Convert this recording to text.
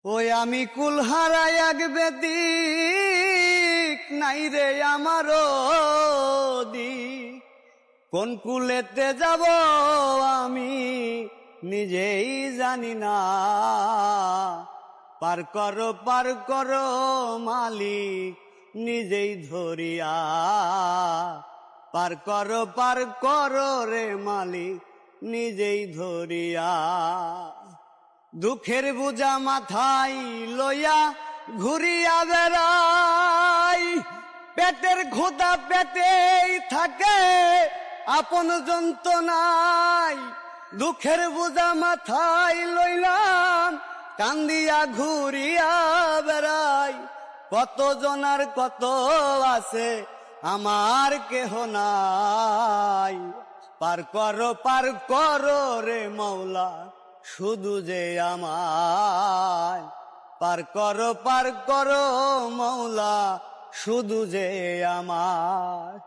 ওই আমি কুল হারাই এক বেদিক নাই রে আমারও দিক, কোন কুলেতে যাব আমি নিজেই জানি না। পার করো মালিক নিজেই ধরিয়া, পার করো রে মালিক নিজেই ধরিয়া। দুঃখের বোঝা মাথায় লইয়া ঘুরিয়া বেড়াই, পেটের ক্ষুধা পেটেই থাকে আপন যন্ত্রণাই। দুঃখের বোঝা মাথায় লইলাম কান্দিয়া ঘুরিয়া বেড়াই, কত জনার কত আছে আমার কেহ নাই। পার করো রে মৌলা শুধু যে আমায়, পার করো মৌলা শুধু যে আমায়।